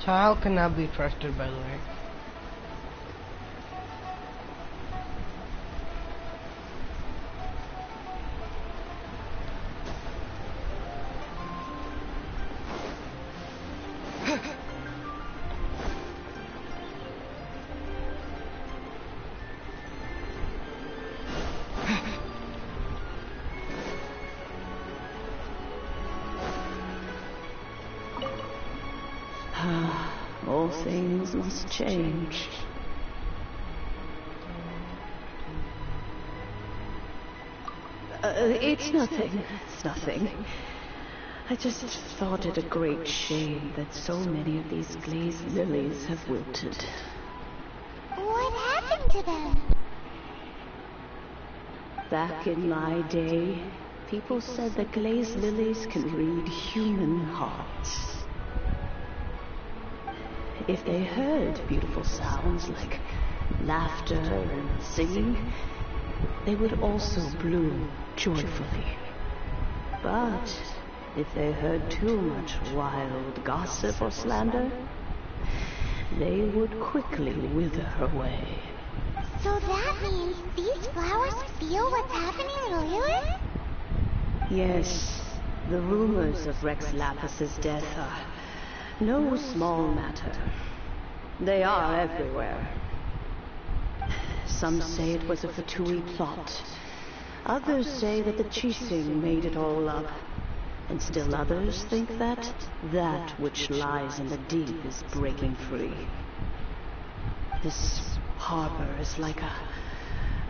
Child cannot be trusted, by the way. All things must change. It's nothing. It's nothing. I just thought it a great shame that so many of these glazed lilies have wilted. What happened to them? Back in my day, people said that glazed lilies can read human hearts. If they heard beautiful sounds like laughter and singing, they would also bloom joyfully. But if they heard too much wild gossip or slander, they would quickly wither away. So that means these flowers feel what's happening to Lilith? Yes, the rumors of Rex Lapis's death are no small matter. They are everywhere. Some say it was a Fatui plot. Others say that the Chising made it all up. And still others think that that which lies in the deep is breaking free. This harbor is like a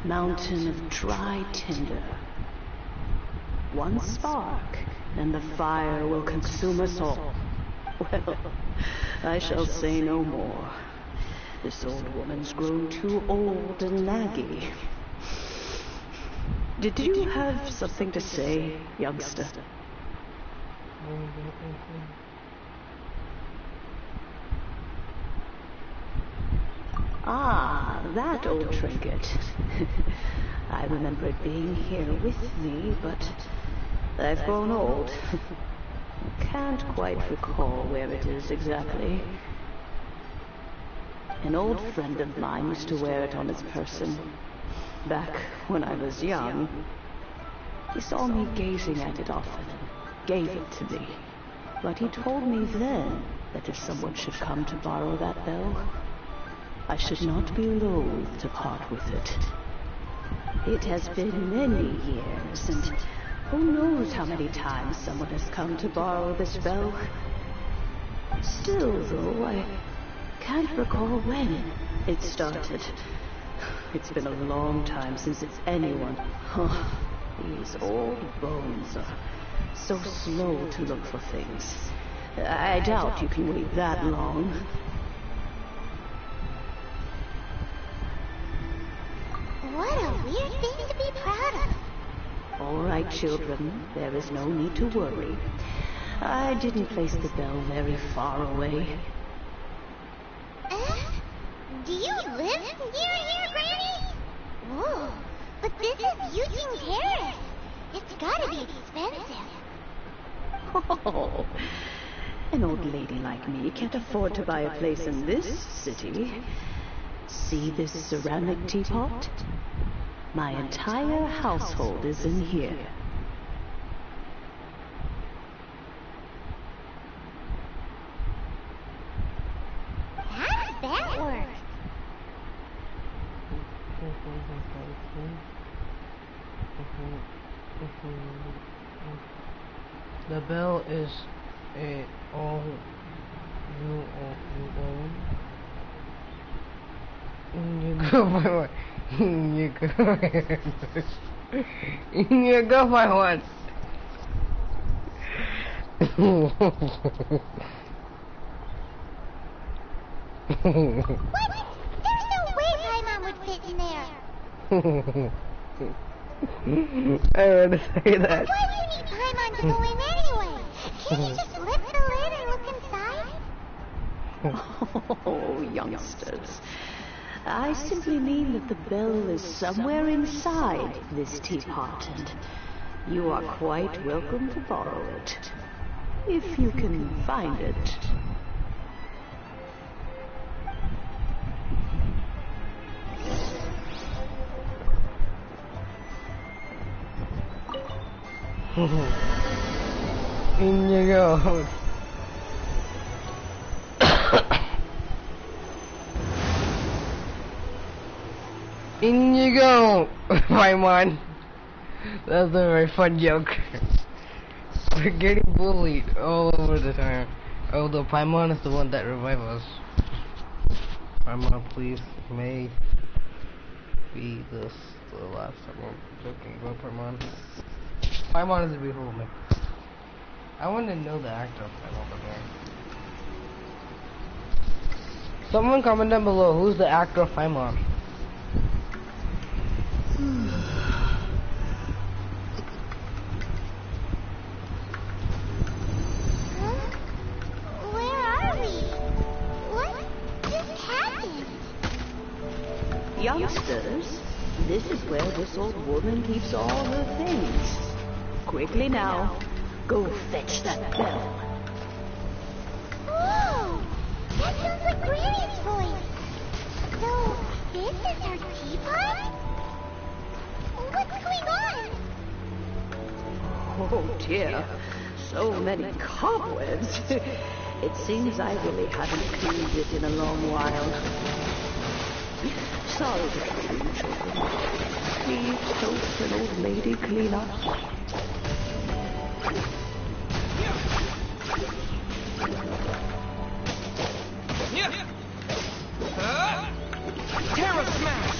mountain of dry tinder. One spark, and the fire will consume us all. Well, I shall say no more. This old woman's grown too old and naggy. Did you have something to say, youngster? Ah, that old trinket. I remember it being here with me, but I've grown old. Can't quite recall where it is exactly. An old friend of mine used to wear it on his person. Back when I was young, he saw me gazing at it often and gave it to me. But he told me then that if someone should come to borrow that bell, I should not be loath to part with it. It has been many years, and who knows how many times someone has come to borrow this bell. Still, though, I can't recall when it started. It's been a long time since anyone... Oh, these old bones are so slow to look for things. I doubt you can wait that long. What a weird thing to be proud of. All right, children, there is no need to worry. I didn't place the bell very far away. Do you live near here, Granny? Whoa, but this is Eugene Terrace. It's gotta be expensive. Oh, an old lady like me can't afford to buy a place in this city. See this ceramic teapot? My entire household is in here. How does that work? The bell is all you own. You go by what? You go by what? What? There's no way Paimon would fit in there. I want to say that. Why do you need Paimon to go in anyway? Can't you just lift the lid and look inside? Oh, youngsters. I simply mean that the bell is somewhere inside this teapot, and you are quite welcome to borrow it, if you can find it. In you go. In you go, Paimon. That's a very fun joke. We're getting bullied all over the time. Although Paimon is the one that revived us. Paimon, please, may be this the last time I'm joking about Paimon. Paimon is a beautiful woman. I want to know the actor of Paimon, by the way. Someone comment down below, who's the actor of Paimon? Youngsters, this is where this old woman keeps all her things. Quickly now, go fetch that bell. Whoa! That sounds like Granny's voice. So, this is her teapot? What's going on? Oh dear, so many cobwebs. It seems I really haven't cleaned it in a long while. Sorry to keep you children. Please help an old lady clean up. Terra Smash!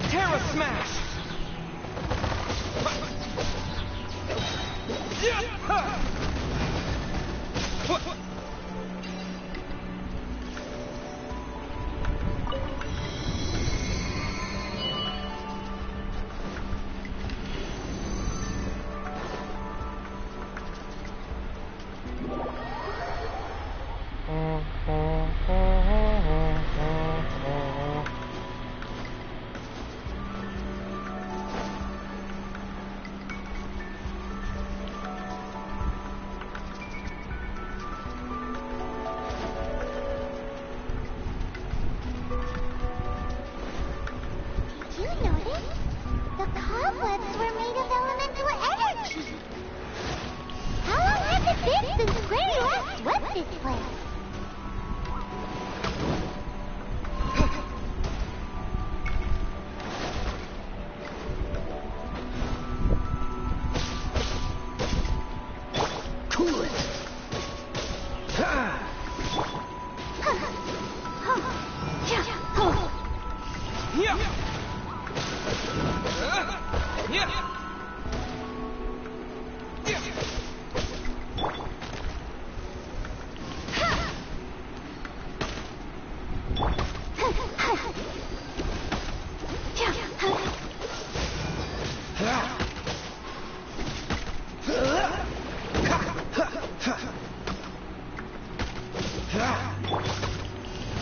Terra Smash! Did you notice? The cobwebs were made of elemental energy. How long has it been since Granny last swept this place? Cool it.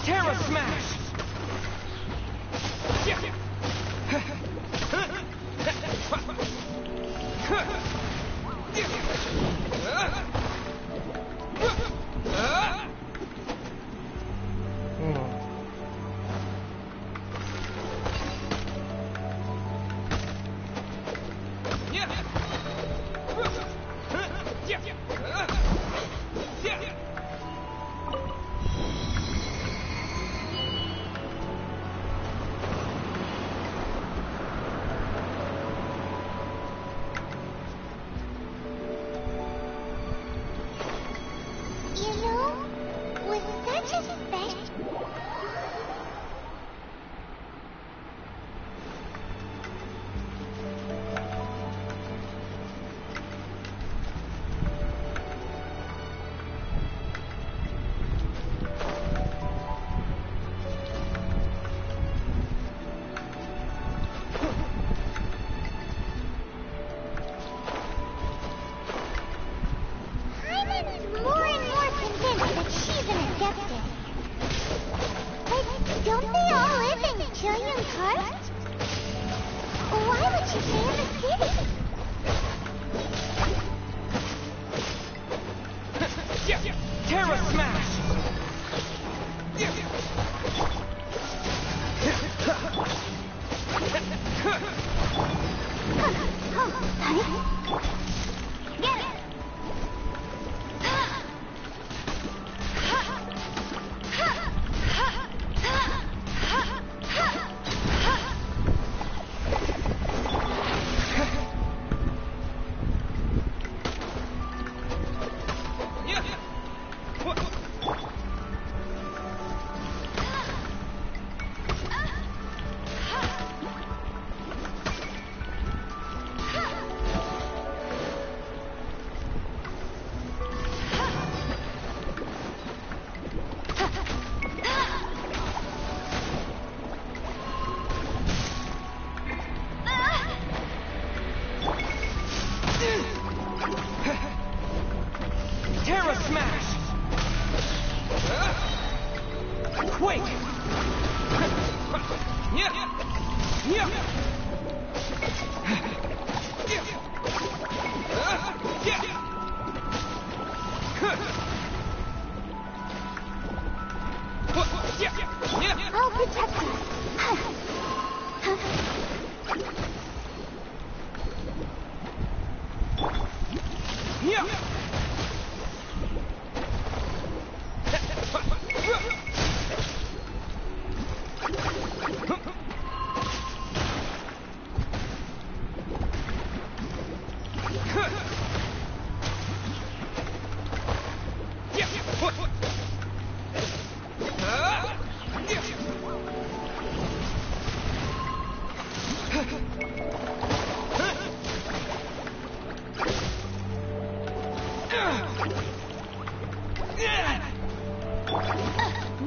Terra Smash! you say in the city? Terra Smash! Get it! Terra Smash! Quake! I'll protect us.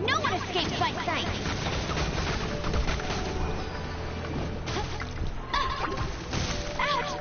No one escapes by sight. Ouch!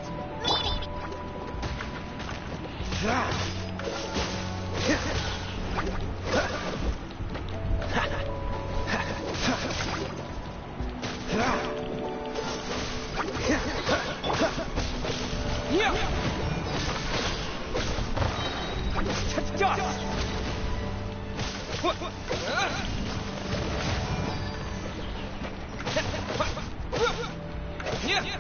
Meanie!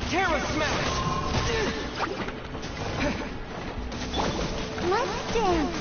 Terra Smash! Let's dance.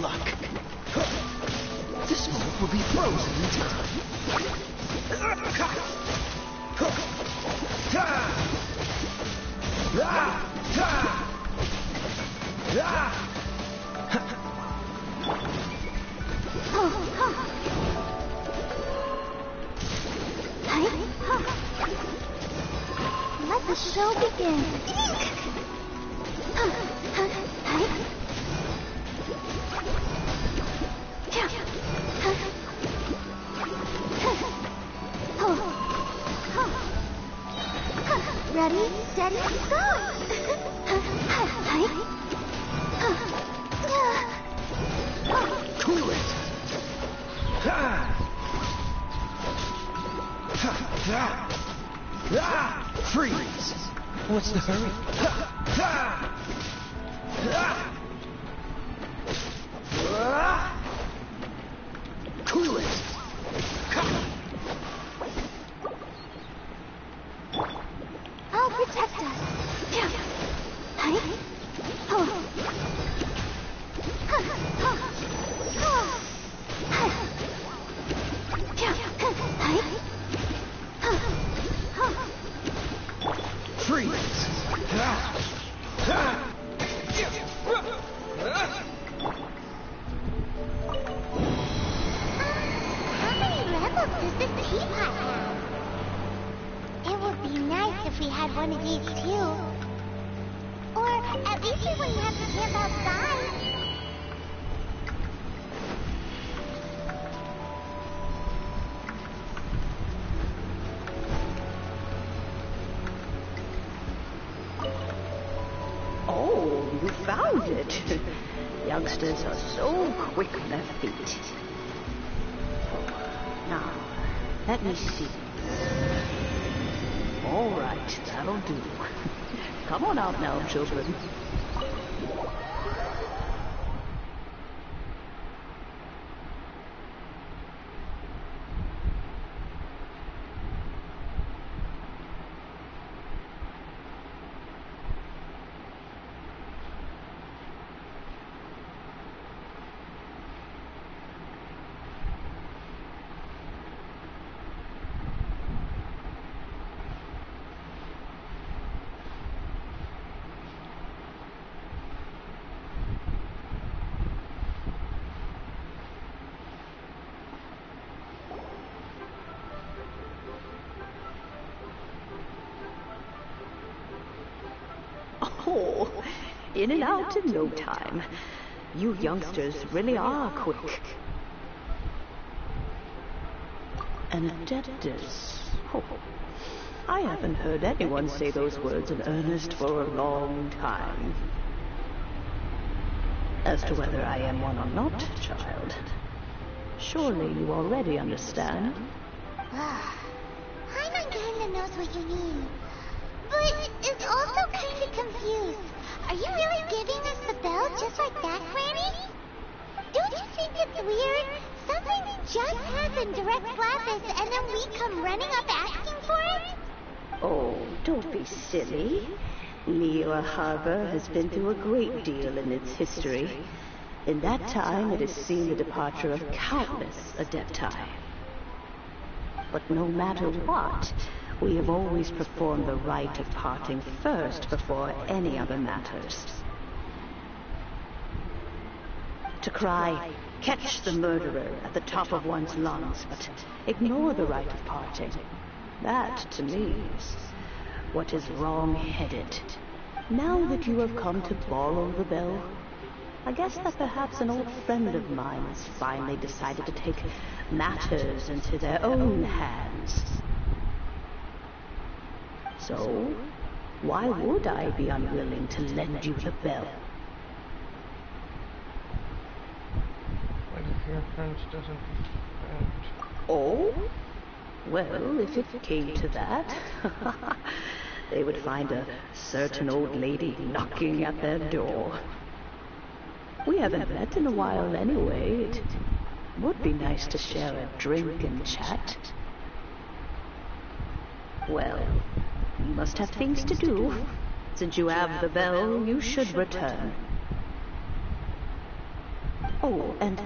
Luck. This move will be frozen in time. Let the show begin. Ready, steady, go! Cool it. Freeze. What's the hurry? Cool it. I'll protect us. one of these too. Or at least we wouldn't have to camp outside. Oh, you found it. Youngsters are so quick on their feet. Now, let me see. All right, that'll do. Come on out now, children. Oh, in and out in no time. You youngsters really are quick. An adeptus. Oh, I haven't heard anyone say those words in earnest for a long time. As to whether I am one or not, child, surely you already understand. Paimon kinda knows what you mean, but is also kinda confused. Are you really giving us the bell just like that, Granny? Don't you think it's weird? Something just happened direct Lapis and then we come running up asking for it? Oh, don't be silly. Liyue Harbor has been through a great deal in its history. In that time, it has seen the departure of countless Adepti. But no matter what, we have always performed the rite of parting first before any other matters. To cry, "Catch the murderer," at the top of one's lungs, but ignore the rite of parting. That, to me, is what is wrong-headed. Now that you have come to borrow the bell, I guess that perhaps an old friend of mine has finally decided to take matters into their own hands. So, why would I be unwilling to lend you the bell? What if your French doesn't French? Oh? Well, if it came to that, they would find a certain old lady knocking at their door. We haven't met in a while anyway. It would be nice to share a drink and chat. Well, you must have things to do. Since you have the bell, you should return. Oh, and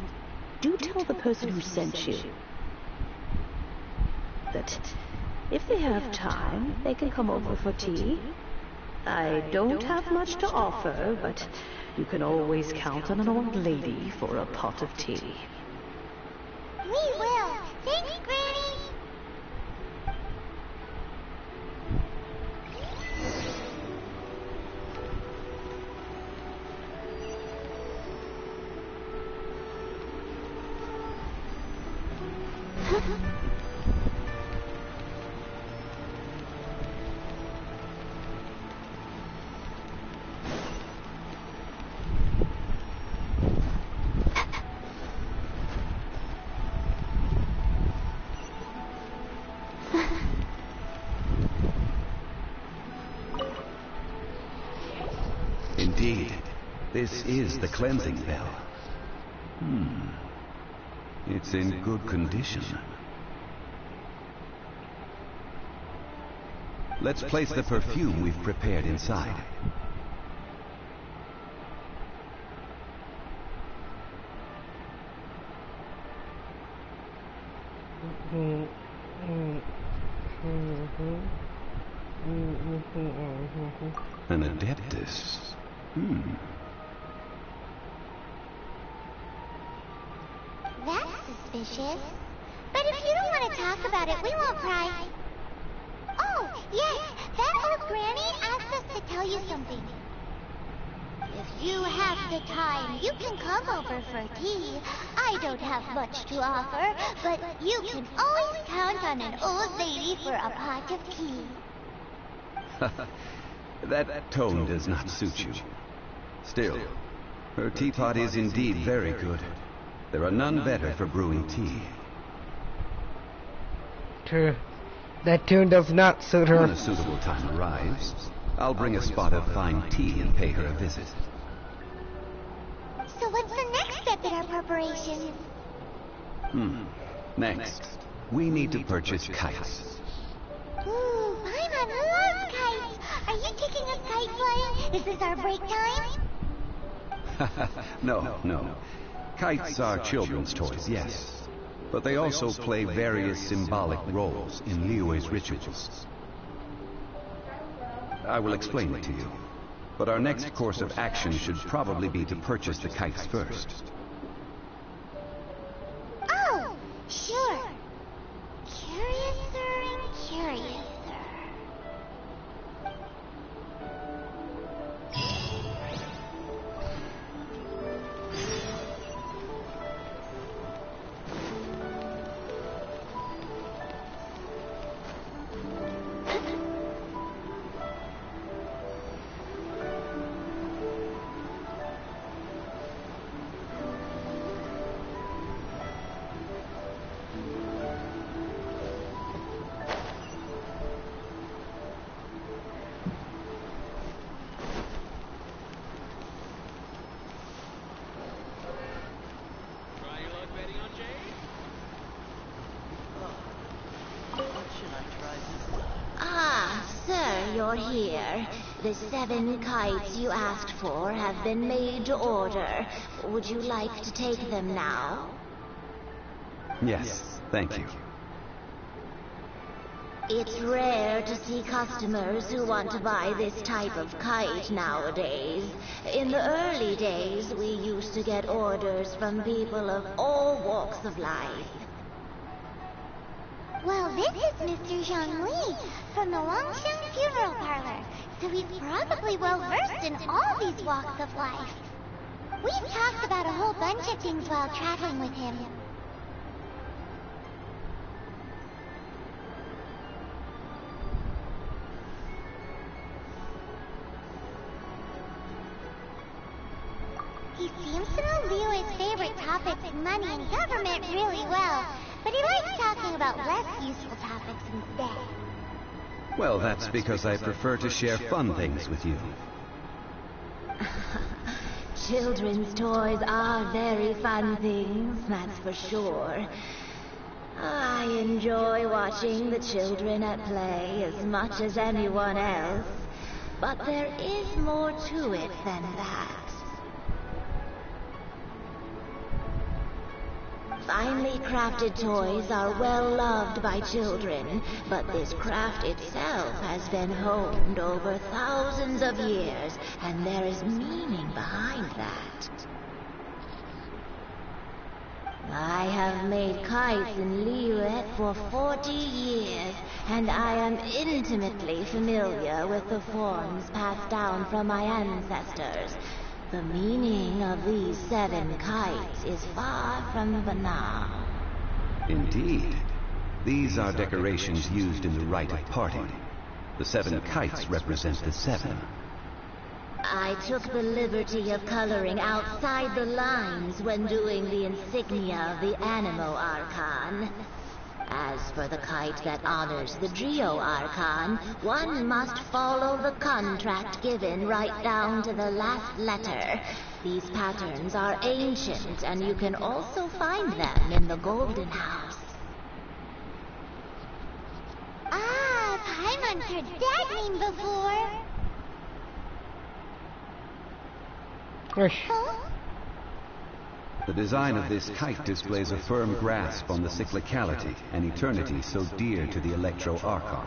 do tell the person who sent you that if they have time, they can come over for tea. I don't have much to offer, but you can always count on an old lady for a pot of tea. We will. Thanks, Granny. Indeed, this is the cleansing bell. It's in good condition. Let's place the perfume we've prepared inside. An Adeptus. That's suspicious. But if you don't want to talk about it, we won't pry. Oh, yes, that old granny asked us to tell you something. If you have the time, you can come over for tea. I don't have much to offer, but you can always count on an old lady for a pot of tea. That tone does not suit you. Still, her teapot is indeed very good. There are none better for brewing tea. True. That tune does not suit her. When a suitable time arrives, I'll bring a spot of fine tea and pay her a visit. So what's the next step in our preparations? Next, we need to purchase kites. Ooh, Paimon loves kites. Are you taking us kite flying? Is this our break time? No. Kites are children's toys, yes. But they also play various symbolic roles in Liyue's rituals. I will explain it to you. But our next course of action should probably be to purchase the kites first. Oh, sure. Curiouser and curiouser. Ah, sir, you're here. The 7 kites you asked for have been made to order. Would you like to take them now? Yes, thank you. It's rare to see customers who want to buy this type of kite nowadays. In the early days, we used to get orders from people of all walks of life. Well, this is Mr. Zhongli from the Longsheng Funeral Parlor, so he's probably well-versed in all these walks of life. We've talked about a whole bunch of things while traveling with him. He seems to know Liyue's favorite topics, money and government, really well. But he likes talking about less useful topics instead. Well, that's because I prefer to share fun things with you. Children's toys are very fun things, that's for sure. I enjoy watching the children at play as much as anyone else. But there is more to it than that. Finely crafted toys are well loved by children, but this craft itself has been honed over thousands of years, and there is meaning behind that. I have made kites in Liyue for 40 years, and I am intimately familiar with the forms passed down from my ancestors. The meaning of these 7 kites is far from banal. Indeed. These are decorations used in the rite of parting. The 7 kites represent the 7. I took the liberty of coloring outside the lines when doing the insignia of the Animo Archon. As for the kite that honors the Geo Acrhon, one must follow the contract given right down to the last letter. These patterns are ancient, and you can also find them in the Golden House. Ah, Paimon's heard that name before. Huh? The design of this kite displays a firm grasp on the cyclicality and eternity so dear to the Electro Archon.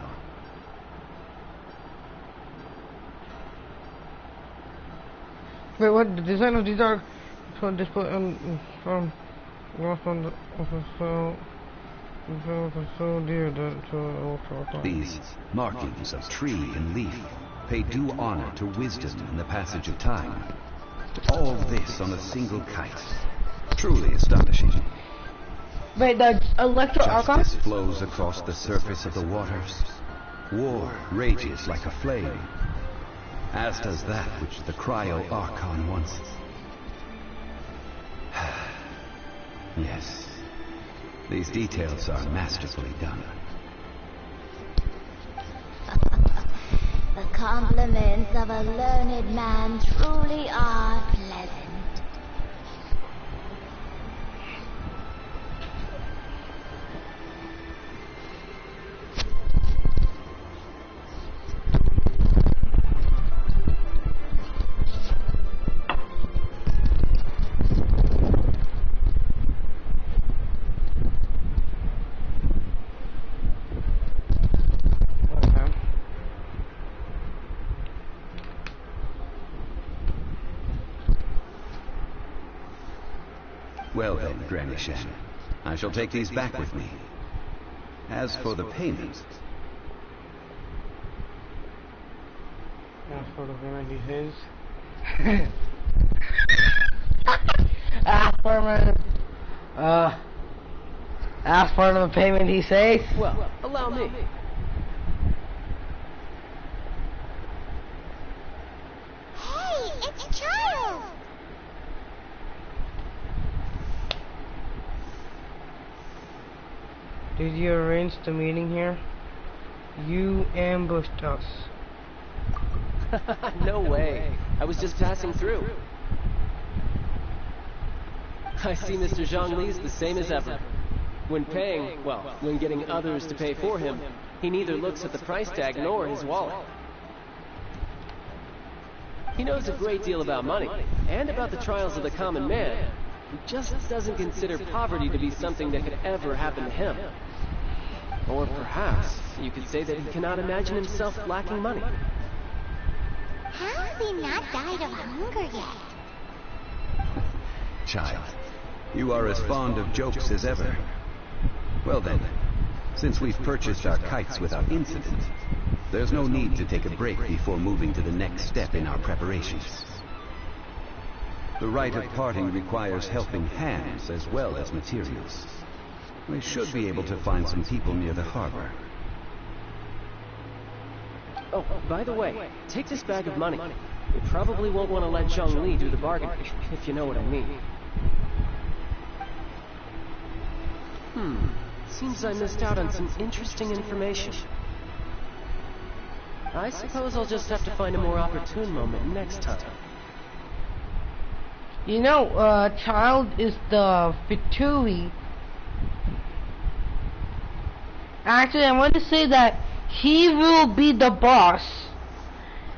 Wait, what? The design of these are from display from lost on the so So dear that These markings of tree and leaf pay due honor to wisdom and the passage of time. All this on a single kite. Truly astonishing. Wait, the Electro Archon? Justice flows across the surface of the waters. War rages like a flame, as does that which the Cryo Archon wants. Yes, these details are masterfully done. The compliments of a learned man truly are pleasant. Well then, Granny Shan, I shall take these back with me. As for the payment... As for the payment, he says... As for the payment, he says... Well, allow me. Hey, it's Charles! Did you arrange the meeting here? You ambushed us. No way. I was just passing through. I see Mr. Zhongli's the same as ever. When paying, well, when getting others to pay for him, he neither looks at the price tag nor his wallet. He knows a great deal about money, and about the trials of the common man. He just doesn't consider poverty to be something that could ever happen to him. Or perhaps you could say that he cannot imagine himself lacking money. How has he not died of hunger yet? Child, you are as fond of jokes as ever. Well then, since we've purchased our kites without incident, there's no need to take a break before moving to the next step in our preparations. The rite of parting requires helping hands as well as materials. We should be able to find some people near the harbor. Oh, by the way, take this bag of money. You probably won't want to let Zhongli do the bargaining, if you know what I mean. Seems I missed out on some interesting information. I suppose I'll just have to find a more opportune moment next time. You know, Child is the Fitui. Actually, I want to say that he will be the boss.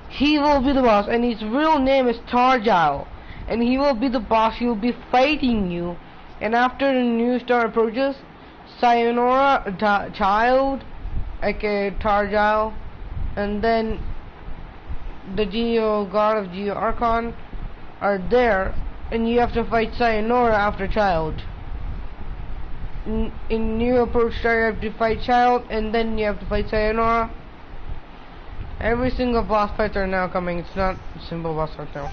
He will be the boss, and his real name is Tarjal. And he will be the boss. He will be fighting you. And after the new star approaches, Sayonara, Child, aka Tarjal, and then the God of Geo Acrhon are there, and you have to fight Sayonara after Child. In new approach star, you have to fight Child, and then you have to fight Sayonara. Every single boss fights are now coming. It's not a simple boss fight now.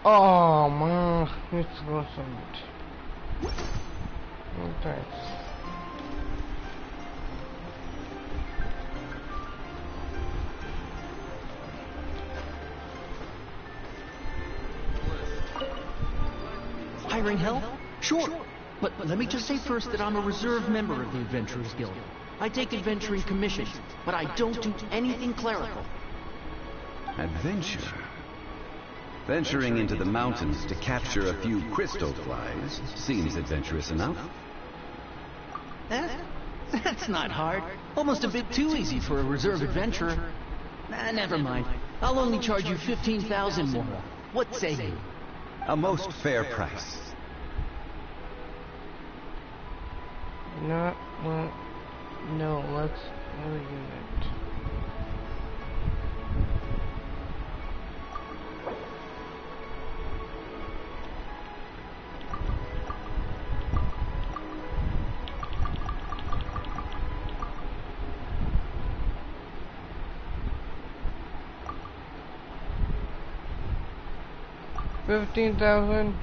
Oh man, it's awesome. Oh, thanks. Hiring help? Sure. But let me just say first that I'm a reserve member of the Adventurers Guild. I take adventuring commissions, but I don't do anything clerical. Adventure? Venturing into the mountains to capture a few crystal flies seems adventurous enough. That's not hard. Almost a bit too easy for a reserve adventurer. Never mind. I'll only charge you 15,000 more. What say you? A most fair price. No, well, no, let's argument. $15,000.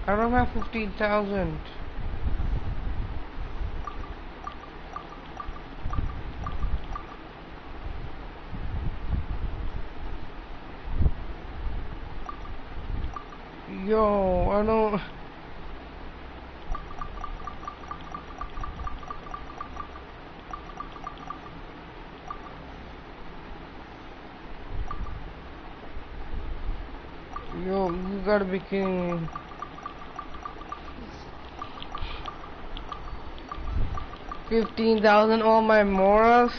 I don't have 15,000. Yo, I don't. Yo, you gotta be kidding me. $15,000 all my moras?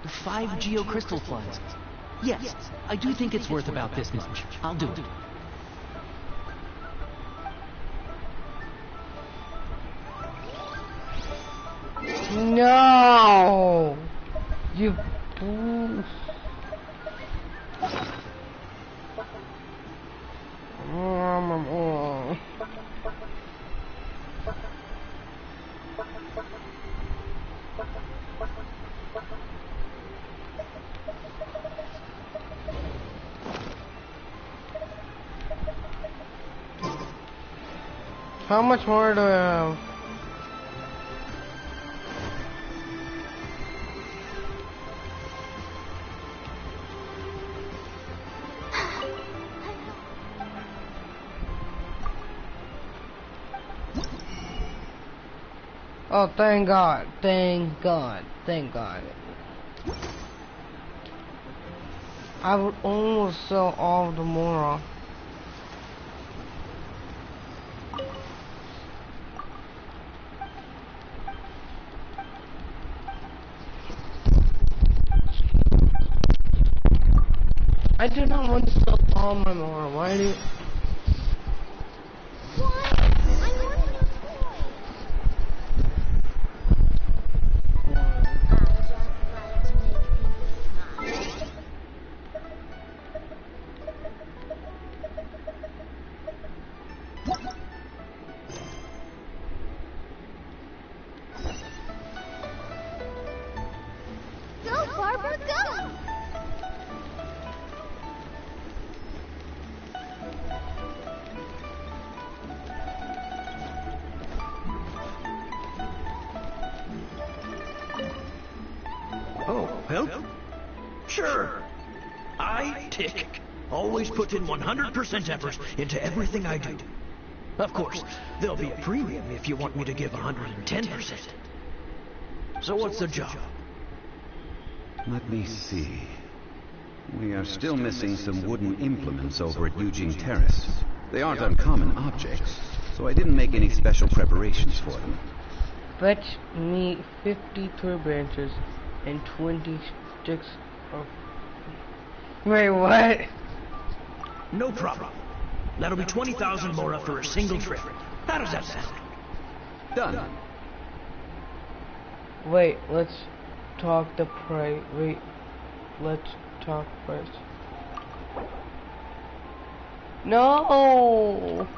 The 5 Geo Crystal Plants. Yes, I do think it's worth about this much. I'll do it. No! You fool. How much more do I have? Oh, thank God, thank God, thank God. I would almost sell all of the Mora. I do not want to sell all my Mora. Why do you? Help? Sure. I, Tick, always put in 100% effort into everything I do. Of course, there'll be a premium if you want me to give 110%. So what's the job? Let me see. We are still missing some wooden implements over at Eugene Terrace. They aren't uncommon objects, so I didn't make any special preparations for them. Fetch me 50 tree branches and 20 sticks of... Wait, what? No problem. That'll be 20,000 Mora for a single trip. How does that sound? Done. Wait, let's talk the price. Wait, let's talk first. No!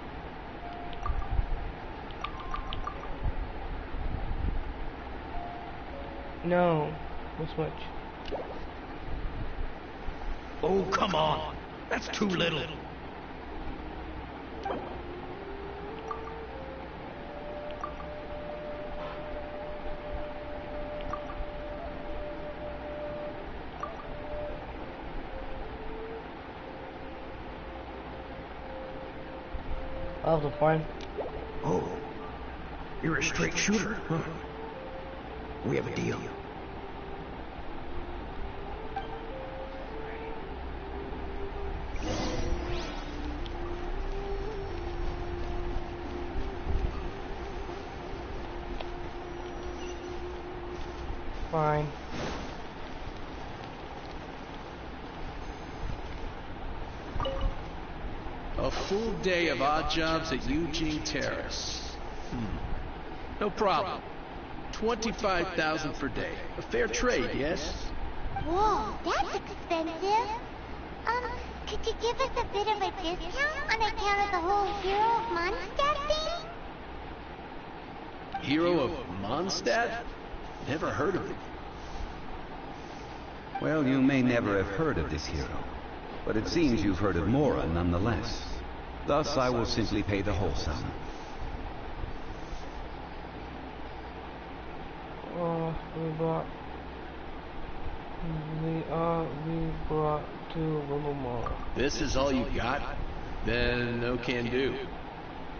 No. This much. Oh, come on. That's too little. That was fine. Oh, you're a straight shooter, huh? We have a deal. Fine. A full day of odd jobs at Eugene Terrace. No problem. 25,000 per day. A fair trade, yes? Whoa, that's expensive. Could you give us a bit of a discount on account of the whole Hero of Mondstadt thing? Hero of Mondstadt? Never heard of him. Well, you may never have heard of this hero, but it seems you've heard of Mora nonetheless. Thus, I will simply pay the whole sum. We brought to a little more. This is all you got? Then no can do.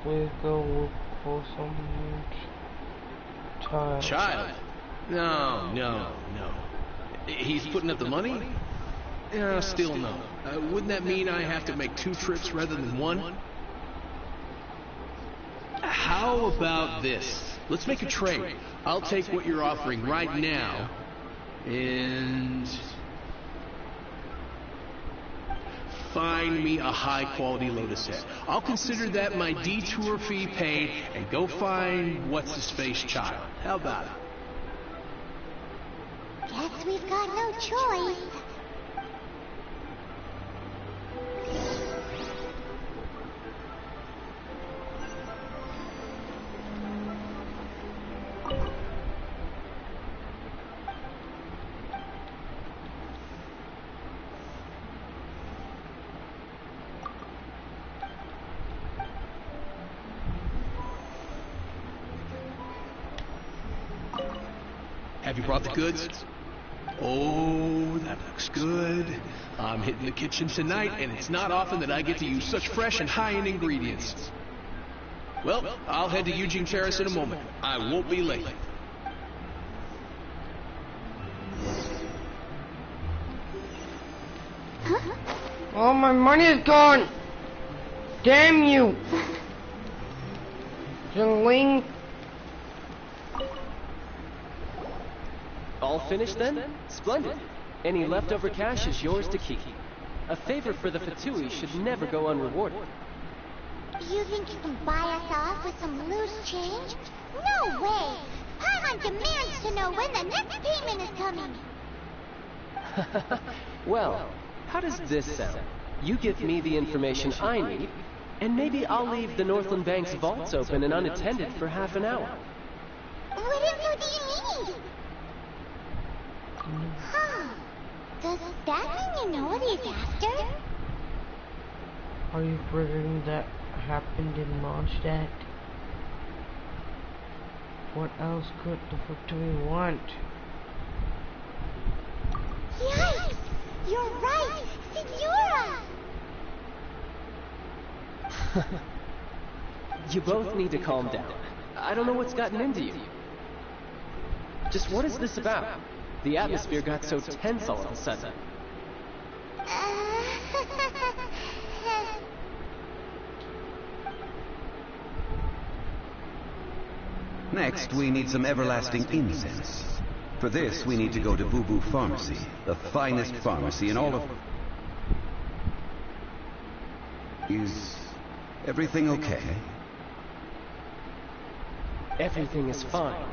Please go look for some huge child. Child? No. He's putting up the money? Still no. Wouldn't that mean I have to make 2 trips rather than 1? How about this? Let's make a trade. I'll take what you're offering right now, and find me a high-quality Lotus head. I'll consider that my detour fee paid, and go find what's-his-face child. How about it? Guess we've got no choice. Have you brought the goods? Oh, that looks good. I'm hitting the kitchen tonight, and it's not often that I get to use such fresh and high-end ingredients. Well, I'll head to Eugene Terrace in a moment. I won't be late. Oh, my money is gone! Damn you! Jingling. All finished then? Splendid. Any leftover cash is yours to keep. A favor for the Fatui should never go unrewarded. You think you can buy us off with some loose change? No way! Paimon demands to know when the next payment is coming. Well, how does this sound? You give me the information I need, and maybe I'll leave the Northland Bank's vaults open and unattended for half an hour. What info do you need? Huh. Does that mean you know what he's after? Are you forgetting that happened in Mondstadt? What else could the Fatui want? Yikes! You're right! Signora! You both need to calm down. I don't know what's gotten into you. Just what is this about? The atmosphere got so tense all of a sudden. Next, we need some everlasting incense. For this, we need to go to Boo Boo Pharmacy, the finest pharmacy in all of... Is everything okay? Everything is fine.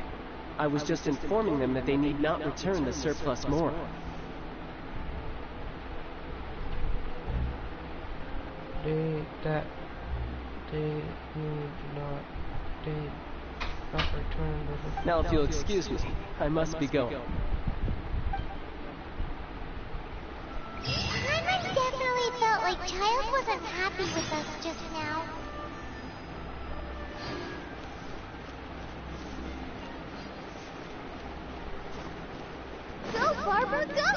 I was just informing them that they need not return the surplus Mora. They not return the... Now if you'll excuse me, I must be going. Paimon definitely felt like Child wasn't happy with us just now. Go, Barbara, go!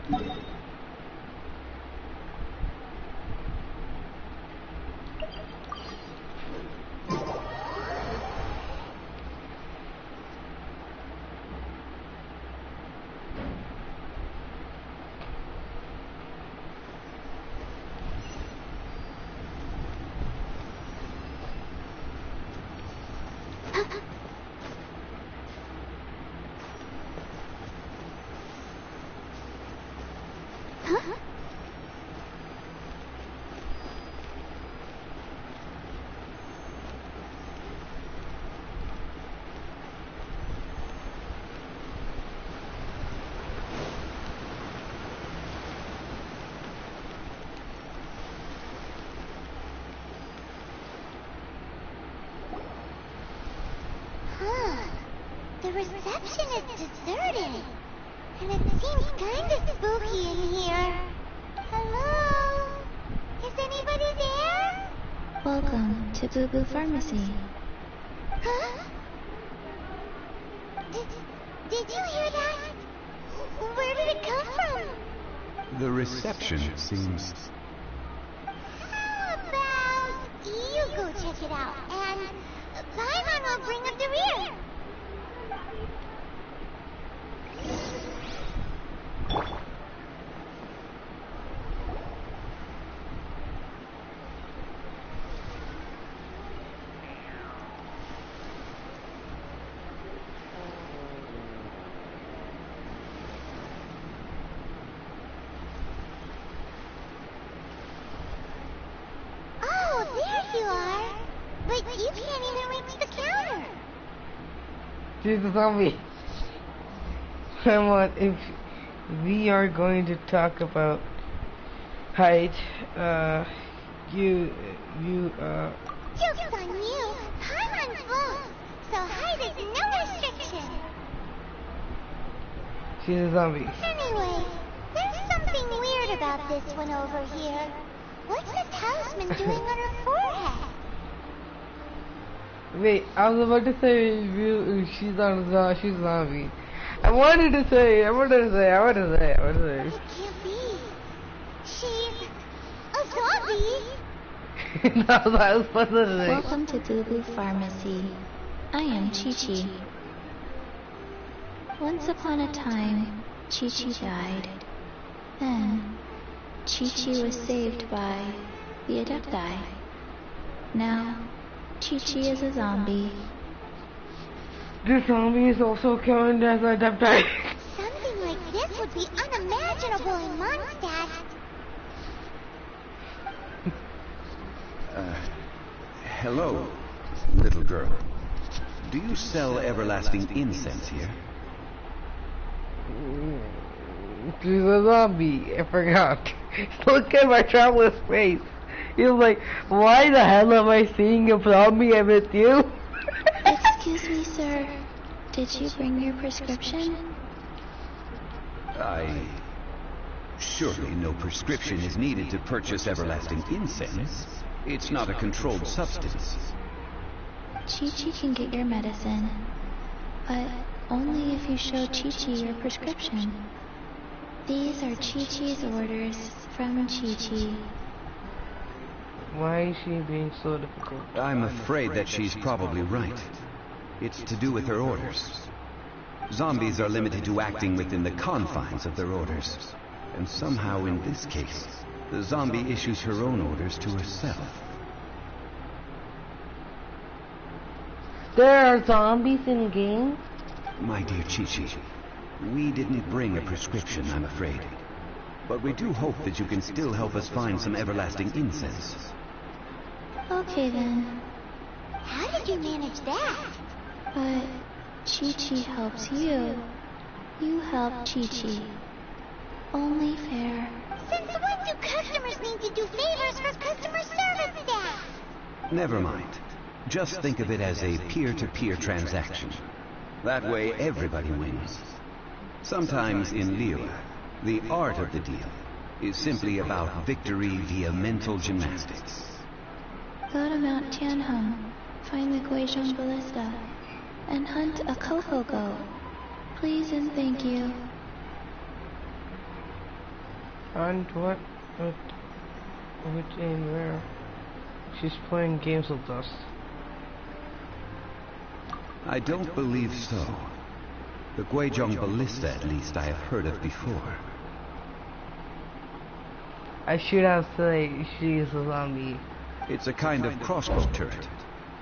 The reception is deserted. And it seems kinda spooky in here. Hello? Is anybody there? Welcome to Boo Boo Pharmacy. Huh? Did you hear that? Where did it come from? The reception seems... How about you go check it out, and Paimon will bring up the rear. But you can't even reach the counter. She's a zombie. Come on, if we are going to talk about height, Joke's on you. Paimon's both, so height is no restriction. she's a zombie. Anyway, there's something weird about this one over here. What's the talisman doing on her forehead? Wait, I was about to say she's a zombie. I wanted to say. It can't be. She's a zombie. That's what I was supposed to say. Welcome to Boo Boo Pharmacy. I am Chi-Chi. Once upon a time, Chi-Chi died. Then, Chi-Chi was saved by the Adepti. Now, Chi-Chi is a zombie. This zombie is also counted as a adepti. Something like this would be unimaginable in Mondstadt. Hello, little girl. Do you sell everlasting incense here? She's a zombie. I forgot. Look at my traveler's face. He's like, why the hell am I seeing a zombie with you? Excuse me, sir. Did you bring your prescription? Surely no prescription is needed to purchase everlasting incense. It's not a controlled substance. Chi-Chi can get your medicine, but only if you show Chi-Chi your prescription. These are Chi-Chi's orders from Chi-Chi. Why is she being so difficult? I'm afraid that she's probably right. It's to do with her orders. Zombies are limited to acting within the confines of their orders. And somehow in this case, the zombie issues her own orders to herself. There are zombies in game? My dear Chi-Chi, we didn't bring a prescription, I'm afraid. But we do hope that you can still help us find some everlasting incense. Okay then, How did you manage that? but Chi-Chi helps you. You help Chi-Chi. Only fair. Since when do customers need to do favors for customer service staff? Never mind. Just think of it as a peer-to-peer transaction. That way everybody wins. Sometimes in Liyue, the art of the deal is simply about victory via mental gymnastics. Go to Mount Tianheng, find the Guizhong Ballista, and hunt a Coho goat. Please and thank you. And what? Which and where? She's playing games with us. I don't believe so. The Guizhong Ballista, at least, I have heard of before. I should have said she is a zombie. It's a kind of crossbow turret,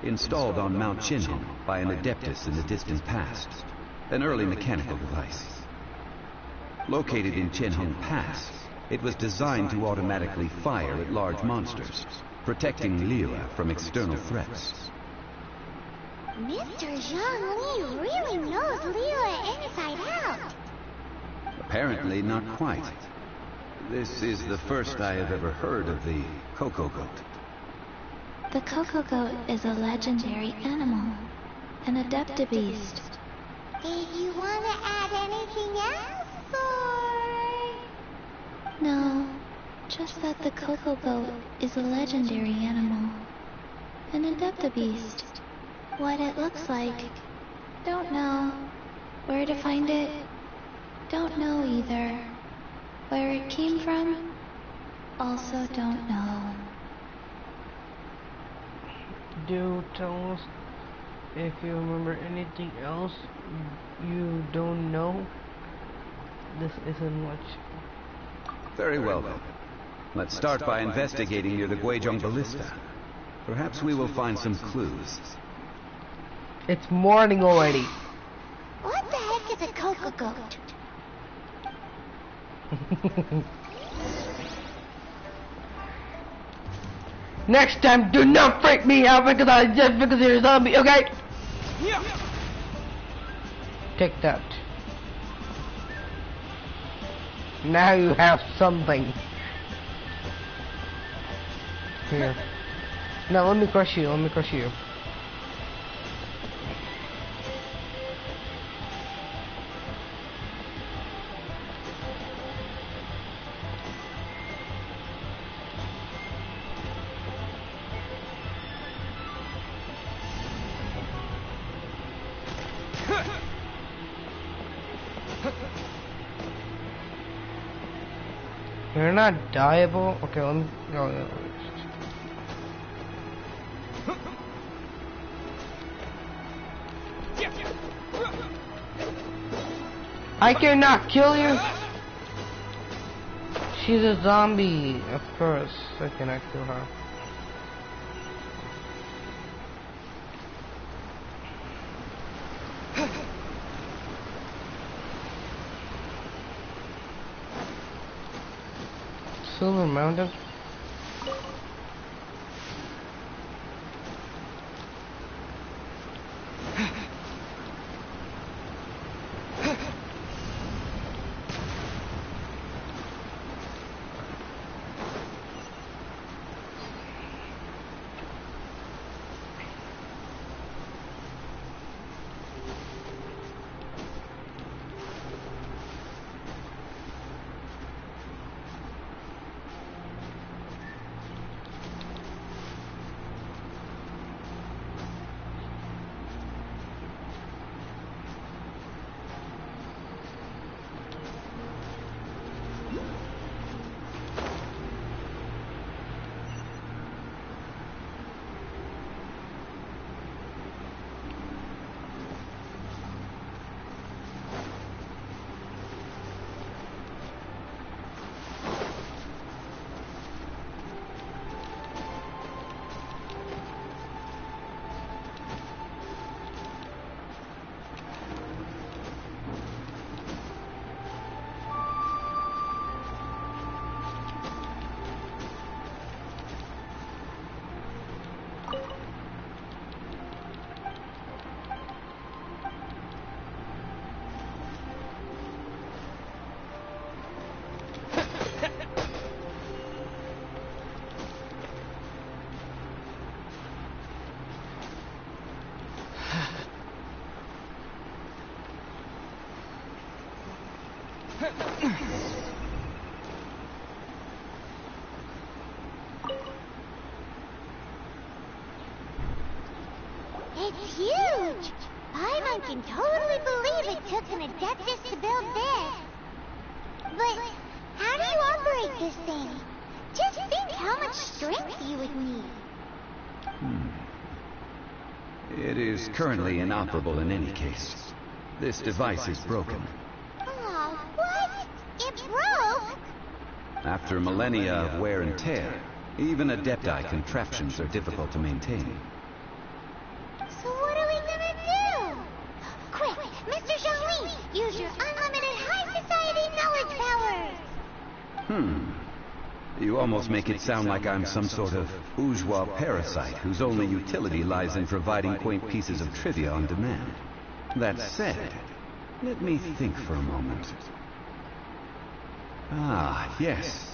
installed on Mount Shinhong by an Adeptus in the distant past. An early mechanical device. Located in Shinhong Pass, it was designed to automatically fire at large monsters, protecting Liyue from external threats. Mr. Zhang Li really knows Liyue inside out. Apparently not quite. This is the first I have ever heard of the Coco Goat. The Coco Goat is a legendary animal, an Adeptabeast. Did you want to add anything else, or...? No, just that the Coco Goat is a legendary animal, an Adeptabeast. What it looks like, don't know. Where to find it, don't know either. Where it came from, also don't know. Do tell us if you remember anything else you don't know. This isn't much. Very well then. Let's start by investigating near the Guizhong Ballista. Perhaps we will find some clues. It's morning already. What the heck is a Coco Goat? Next time, do not freak me out just because you're a zombie, okay? Yeah. Take that. Now you have something. Here. Now let me crush you, You're not dieable? Okay, let me go. I cannot kill you! She's a zombie, of course. I cannot kill her. Silver Mountain? It's huge! Paimon can totally believe it took an Adeptus to build this. But how do you operate operate this thing? Just think how much strength you would need. It is currently inoperable in any case. This device is broken. Aw, what? It broke? After millennia of wear and tear, even Adepti contraptions are difficult to maintain. So what are we gonna do? Quick, Mr. Zhongli, use your unlimited high society knowledge powers! You almost make it sound like I'm some sort of bourgeois parasite whose only utility lies in providing quaint pieces of trivia on demand. That said, let me think for a moment. Ah, yes.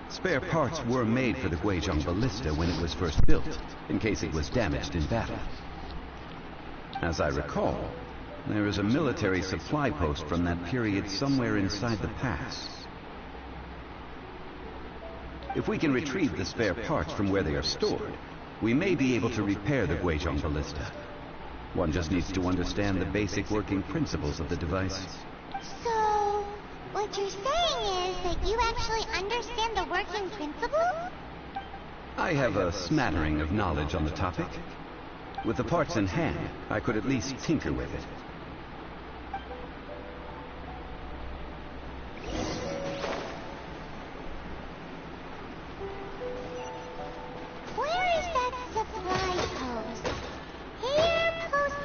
Spare parts were made for the Guizhong ballista when it was first built, in case it was damaged in battle. As I recall, there is a military supply post from that period somewhere inside the pass. If we can retrieve the spare parts from where they are stored, we may be able to repair the Guizhong ballista. One just needs to understand the basic working principles of the device. So, what you're saying is that you actually understand the working principles? I have a smattering of knowledge on the topic. With the parts in hand, I could at least tinker with it. Where is that supply post? Here, post...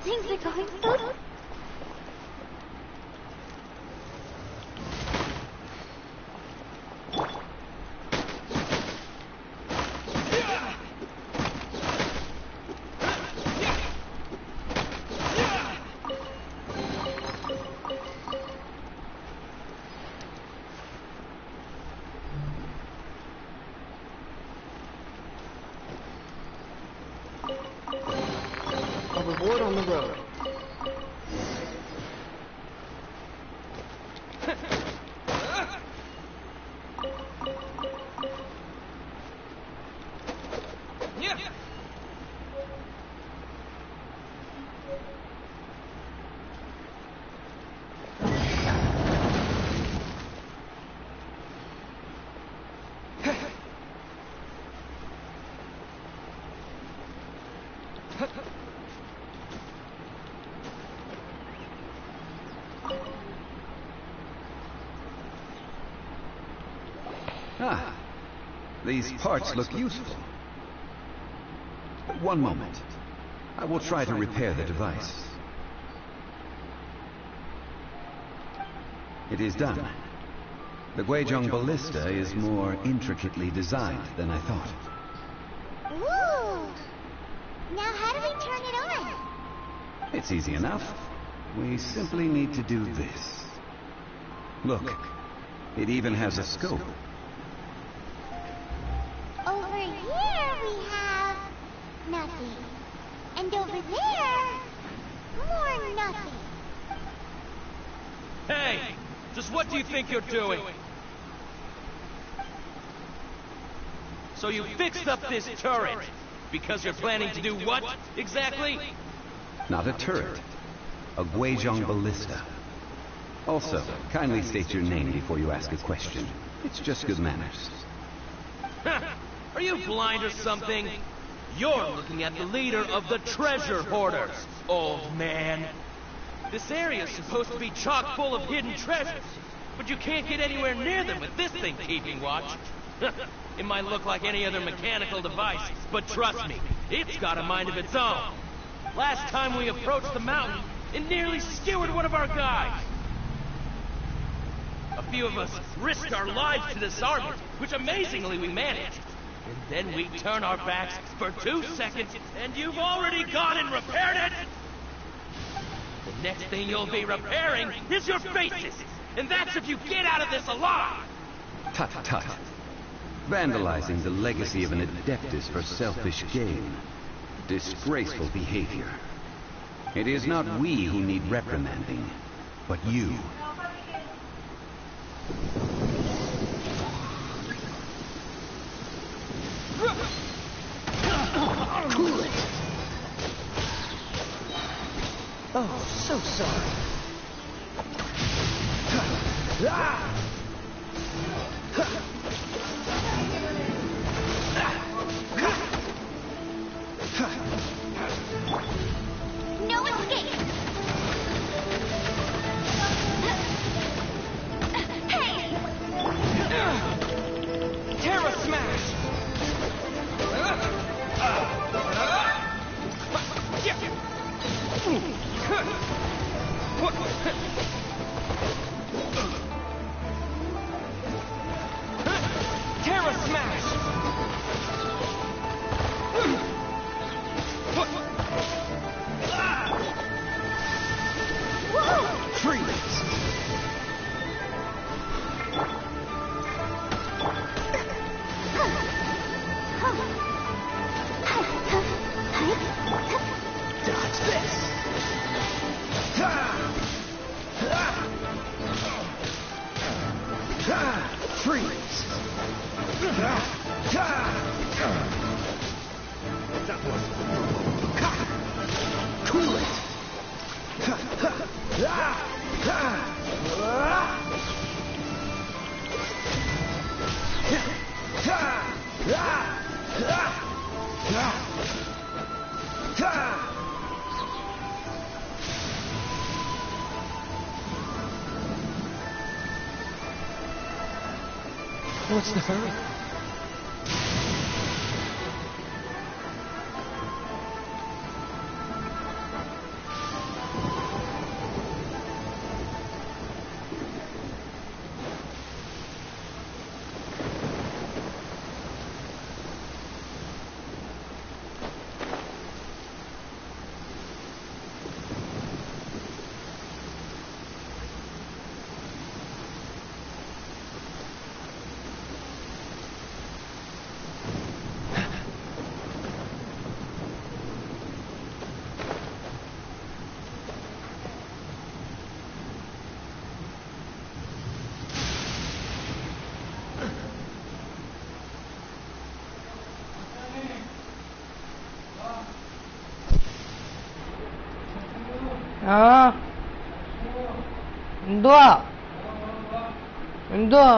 Things are going so... A reward on the road. Ah, these parts look useful. One moment. I will try to repair the device. It is done. The Guizhong ballista is more intricately designed than I thought. Ooh! Now how do we turn it on? It's easy enough. We simply need to do this. Look, it even has a scope. Over here we have nothing. And over there, more nothing. Hey! Just what do you think you're doing? So you fixed up this turret because you're planning to do what, exactly? Not a turret. A Guizhong ballista. Also, kindly state your name before you ask a question. It's just good manners. Are you blind or something? You're looking at the leader of the treasure hoarders, old man. This area's supposed to be chock full of hidden treasures, but you can't get anywhere near them with this thing keeping watch. It might look like any other mechanical device, but trust me, it's got a mind of its own. Last time we approached the mountain, it nearly skewered one of our guys. A few of us risked our lives to disarm it, which amazingly we managed. And then we turn our backs for 2 seconds, and you've already gone and repaired it! The next thing you'll be repairing is your faces! And that's if you get out of this alive! Tut tut. Vandalizing the legacy of an Adeptus for selfish gain. Disgraceful behavior. It is not we who need reprimanding, but you. Cool it. Oh, so sorry. No escape! Hey! Terra Smash! Terra Smash! Freeze! Dodge this! Freeze! Cool it! What's the hurry? എന്തുവാ എന്തുവാ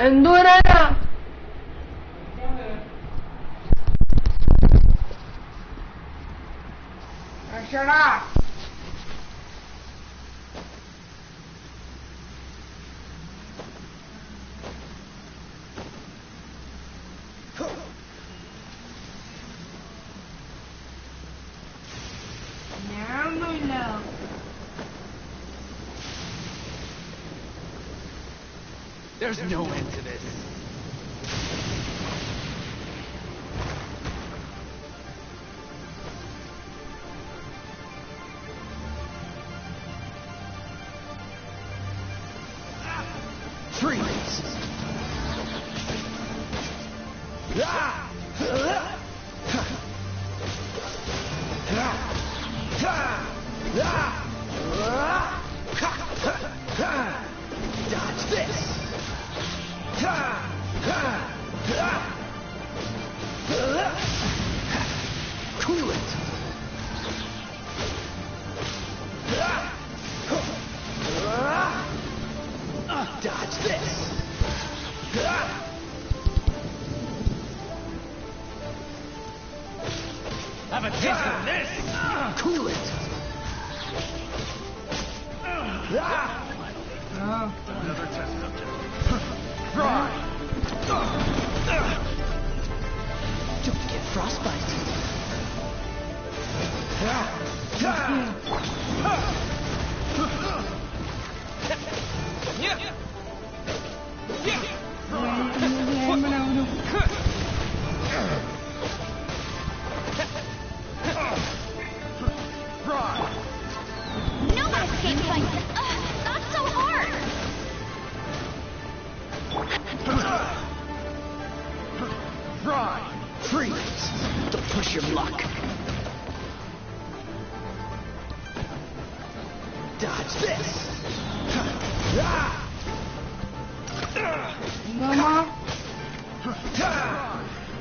എന്തുവരാനാ അക്ഷടാ There's no end to this. Freeze! Dodge this! Cool it! Dodge this! Have a taste of this! Cool it! Another test subject. Don't get frostbite. Nobody escapes like not so hard. Freeze! Don't push your luck. Dodge this! Mama.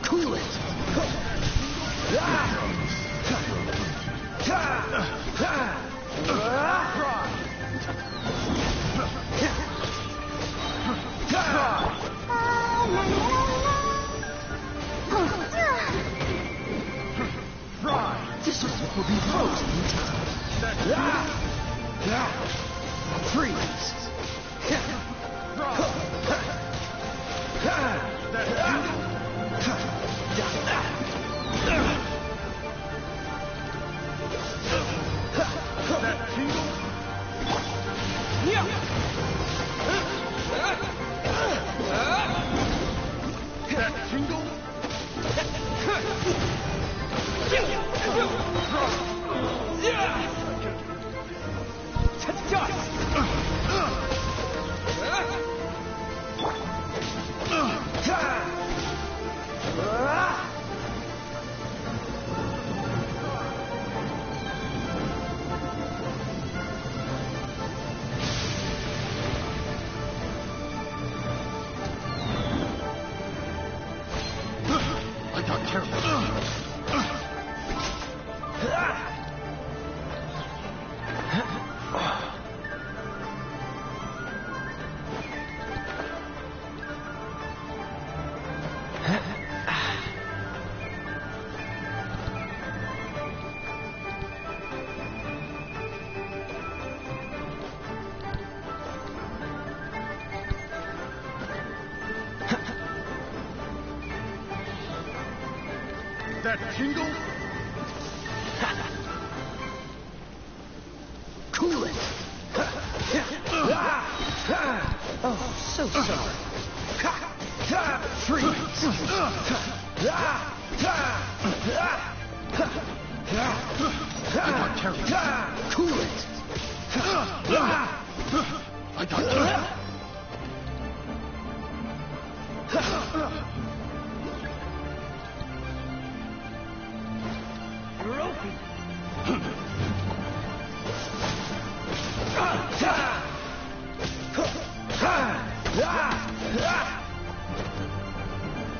Cool it! This one will be frozen in time. Freeze! I got careful. That tingle? Cool it! Oh, so sorry. Freeze! Cool it! I got careful. You're open.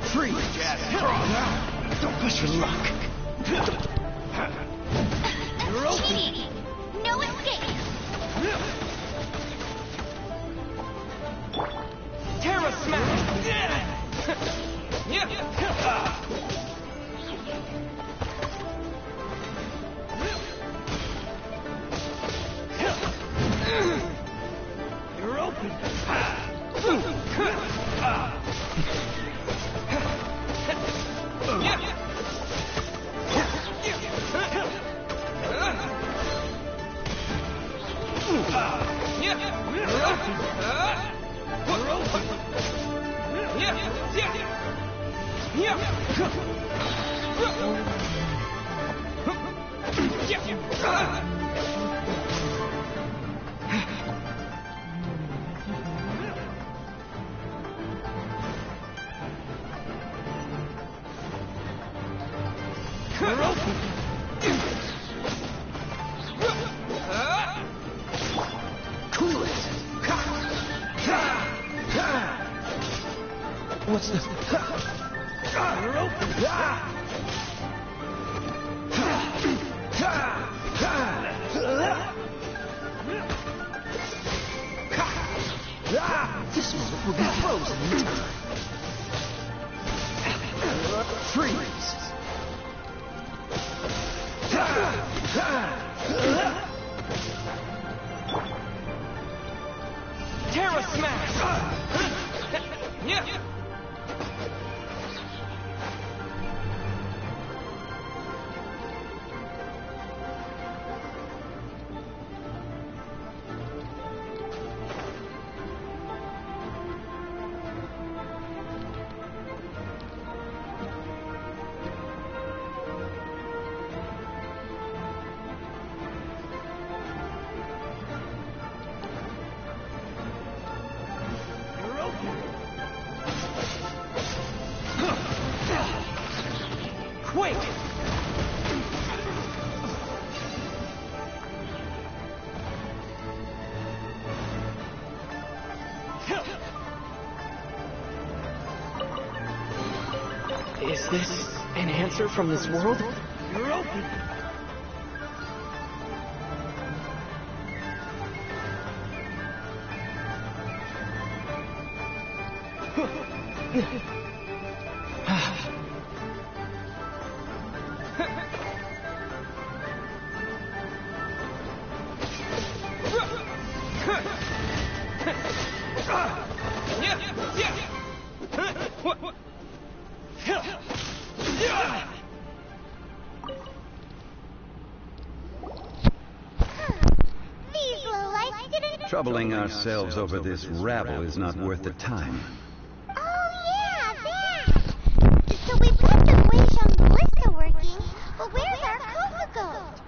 Freeze! Don't push your luck. You're open. Cheating. No escape. Terra smash. You're open. You're open. What's this? This moment will be frozen in time. Freeze! Terra Smash! Yeah. Wait! Is this an answer from this world? You're open! These lowlifes didn't... Troubling ourselves over this rabble is not worth the time. Oh yeah, that! So we've got the Guizhong ballista working, but where's our Coco Goat?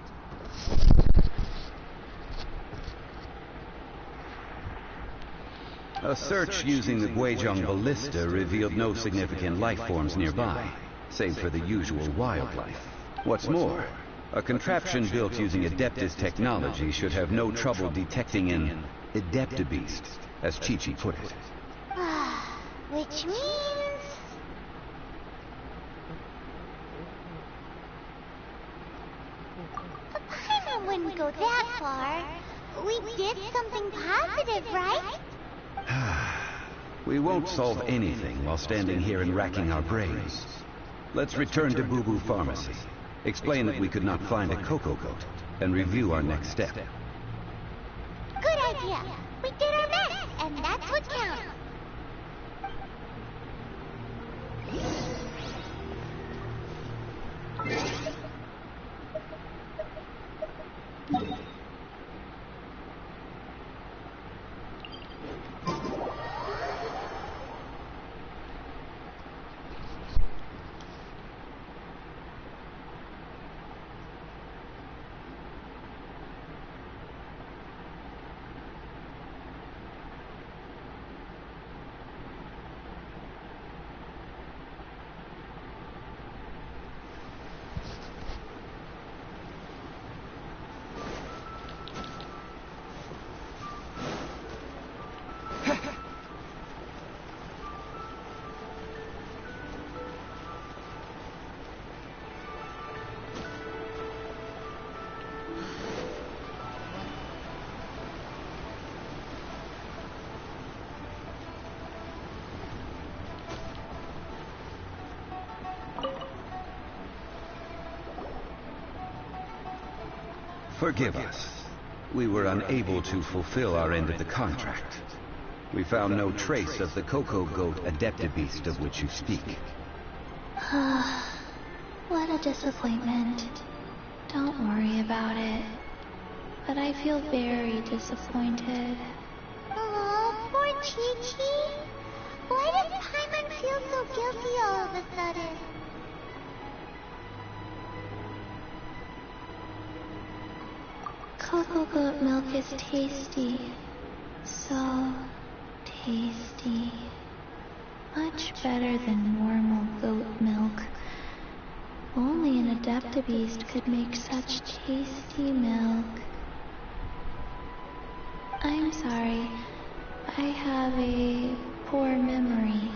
A search using the Guizhong ballista revealed no significant life forms nearby, save for the usual wildlife. What's more, a contraption built using Adeptus technology should have no trouble detecting an Adeptabeast, as Chi-Chi put it. Which means... A Paimon wouldn't go that far. We did something positive, right? We won't solve anything while standing here and racking our brains. Let's return to Boo Boo Pharmacy, explain that we could not find a Coco Goat, and review our next step. Good idea. We did our best, and that's what counts. Forgive us. We were unable to fulfill our end of the contract. We found no trace of the Coco Goat Adeptabeast of which you speak. What a disappointment. Don't worry about it. But I feel very disappointed. Oh, poor Chi-Chi. Why does Paimon feel so guilty all of a sudden? Cocoa goat milk is tasty. So tasty. Much better than normal goat milk. Only an Adeptabeast could make such tasty milk. I'm sorry. I have a poor memory.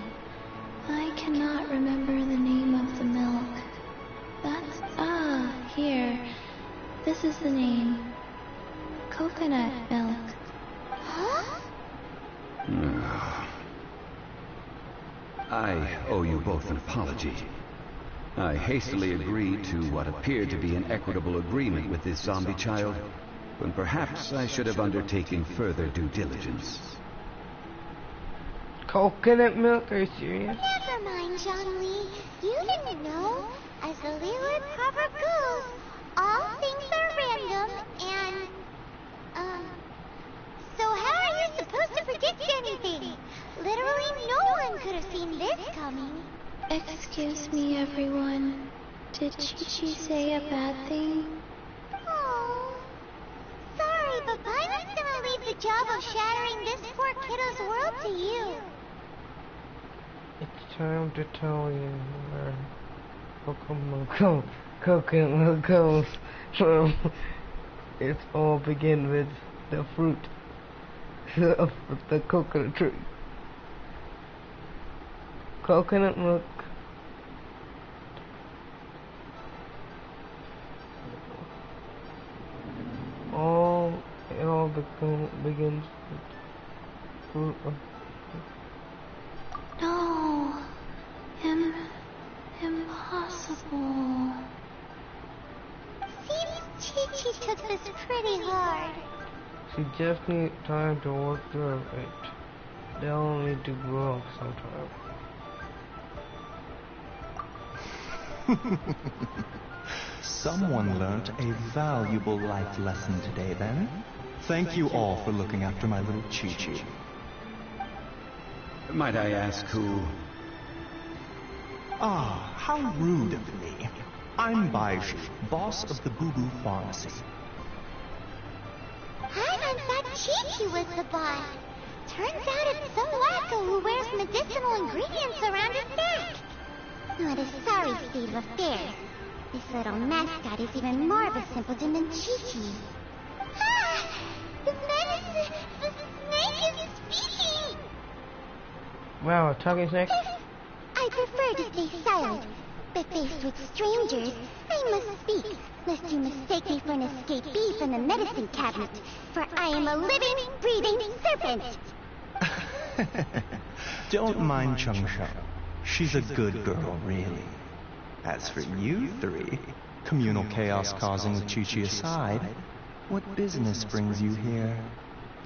I cannot remember the name of the milk. Here. This is the name. Coconut milk. Huh? I owe you both an apology. I hastily agreed to what appeared to be an equitable agreement with this zombie child, when perhaps I should have undertaken further due diligence. Coconut milk? Are you serious? Never mind, Zhongli. You didn't know. As the Liyue proverb goes, all things are random and, so how are you supposed to predict anything? Literally no one could have seen this coming. Excuse me, everyone. Did Chi-Chi say a bad thing? Oh, sorry, but Paimon gonna leave the job of shattering this poor kiddo's world to you. It's time to tell you where coconut milk goes from. It all began with the fruit of the coconut tree. Coconut milk. It all begins with fruit of. No. Impossible. Seems Chi-Chi took this pretty hard. She just needs time to work through it. They'll need to grow up sometime. Someone learnt a valuable life lesson today, then. Thank you all for looking after my little Chi-Chi. Might I ask who? Ah, how rude of me. I'm Baiju, boss of the Boo Boo Pharmacy. Paimon thought Chi-Chi was the boss. Turns out it's some wacko who wears medicinal ingredients around his neck. What a sorry state of affairs. This little mascot is even more of a simpleton than Chi-Chi. Ah! The snake is speaking! Wow, a talking snake? I prefer to stay silent, but faced with strangers, I must speak, lest you mistake me for an escapee from the medicine cabinet, for I am a living, breathing serpent! Don't mind Chung-Sheng. She's a good girl, really. As for you three, communal chaos causing with Chi-Chi aside, what business brings you here?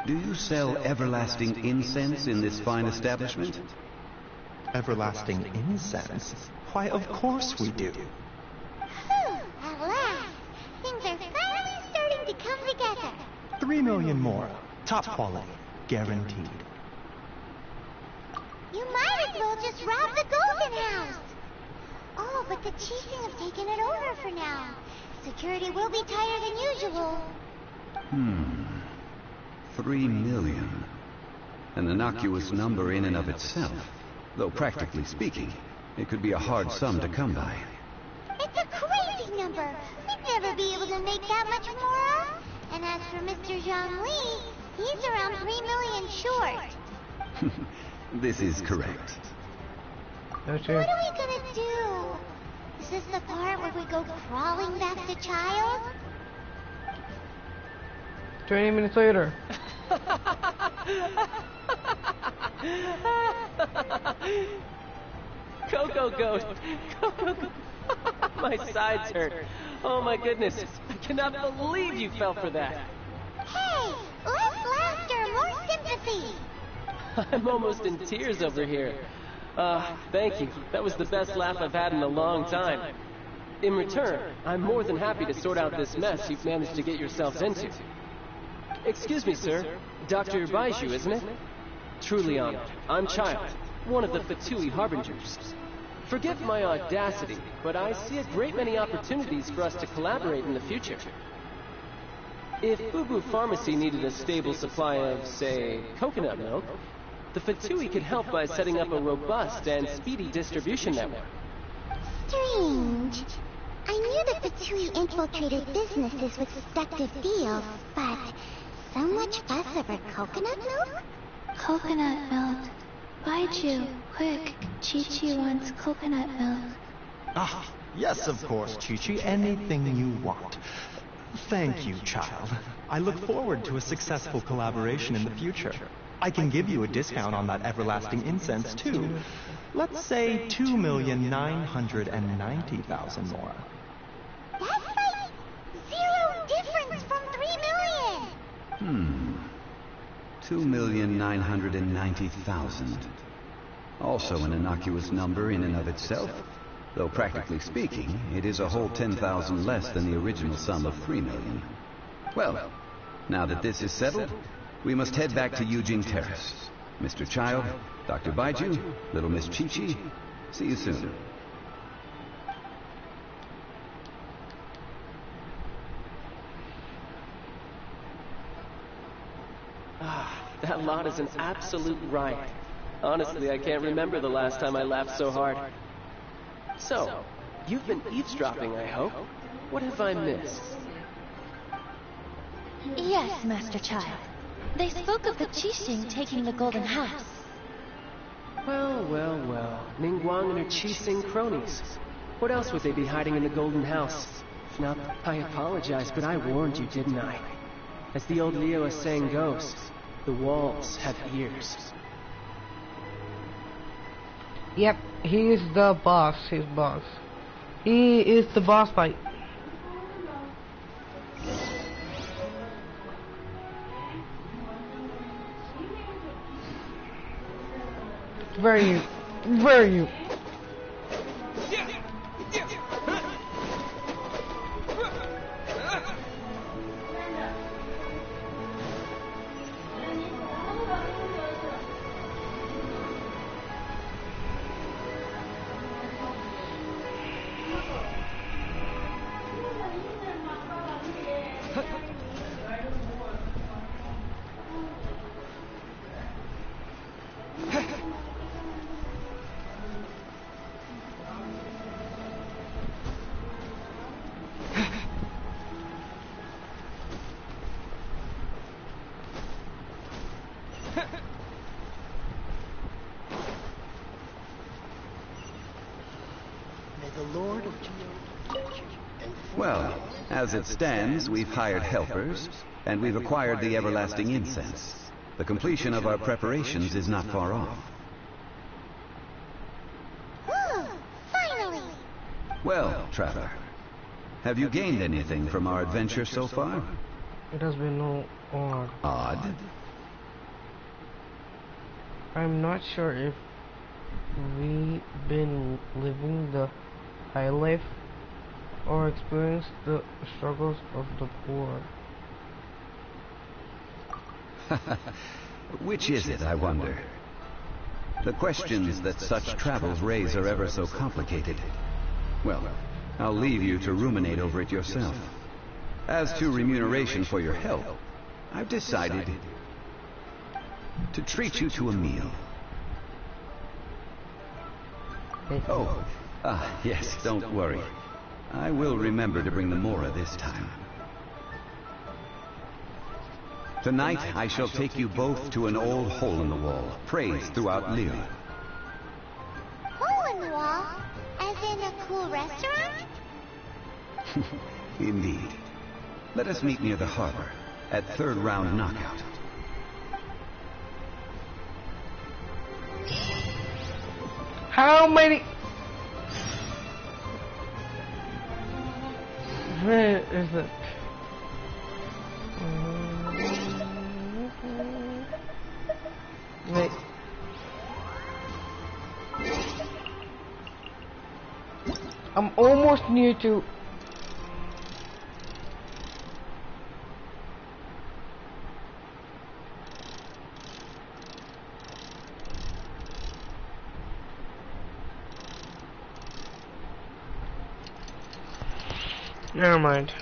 Do you sell everlasting incense in this fine establishment? Everlasting incense? Why, of course we do. Phew, at last! Things are finally starting to come together. 3 million more. Top quality. Guaranteed. You might as well just rob the Golden House! Oh, but the Chiefs have taken it over for now. Security will be tighter than usual. 3 million. An innocuous number in and of itself. Though practically speaking, it could be a hard sum to come by. It's a crazy number. We'd never be able to make that much more. And as for Mr. Zhongli, he's around 3 million short. This is correct. That's What it. are we gonna do? Is this the part where we go crawling back to Child? 20 minutes later. Coco Goat! Coco Goat! My sides hurt. Oh my goodness. I cannot believe you fell for that. Hey, less laughter, more sympathy. I'm almost in tears over here. Thank you. That was the best laugh I've had in a long time. In return, I'm more than happy to sort out this mess you've managed to get yourselves into. Excuse me, sir. Dr. Baiju, isn't it? Truly honored. I'm Child, one of the Fatui Harbingers. Forgive my audacity, but I see a great many opportunities for us to collaborate in the future. If Fubu Pharmacy needed a stable supply of, say, coconut milk, the Fatui could help by setting up a robust and speedy distribution network. Strange. I knew the Fatui infiltrated businesses with seductive deals, but so much fuss over coconut milk? Coconut milk. Baiju, quick. Chi-Chi wants coconut milk. Ah, yes, of course, Chi-Chi. Anything you want. Thank you, child. I look forward to a successful collaboration in the future. I can give you a discount on that everlasting incense, too. Let's say 2,990,000 more. That's like zero difference from 3 million. 2,990,000. Also an innocuous number in and of itself. Though practically speaking, it is a whole 10,000 less than the original sum of 3 million. Well, now that this is settled, we must head back to Eugene Terrace. Mr. Child, Dr. Baiju, Little Miss Chi-Chi, see you soon. That lot is an absolute riot. Honestly, I can't remember the last time I laughed so hard. So, you've been eavesdropping, I hope. What have I missed? Yes, Master Child. They spoke of the Qixing taking the Golden House. Well, well, well. Ningguang and her Qixing cronies. What else would they be hiding in the Golden House? Now, I apologize, but I warned you, didn't I? As the old Leo saying goes, the walls have ears. Yep, he is the boss, his boss. He is the boss fight. Where are you? Where are you? Well, as it stands, we've hired helpers, and we've acquired the everlasting incense. The completion of our preparations is not far off. Whew, finally! Well, Traveler, have you gained anything from our adventure so far? It has been no odd. Odd? I'm not sure if we've been living the high life or experienced the struggles of the poor. Which is it, I wonder? The questions that such travels raise are ever so complicated. Well, I'll leave you to ruminate over it yourself. As to remuneration for your help, I've decided to treat you to a meal. Oh, yes, don't worry. I will remember to bring the Mora this time. Tonight, I shall take you both to an old hole-in-the-wall, praised throughout Lille. Hole in the wall? As in a cool restaurant? Indeed. Let us meet near the harbor, at third round knockout. How many? Where is it? Wait. I'm almost near to. Never mind.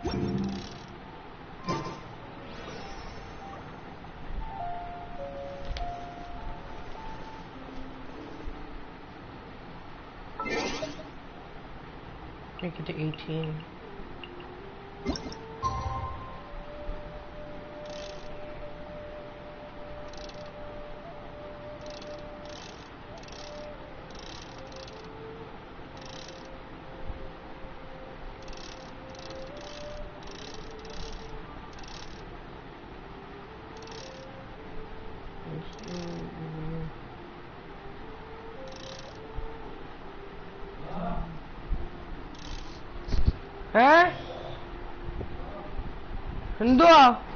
Make it to 18. Hah? Enggak.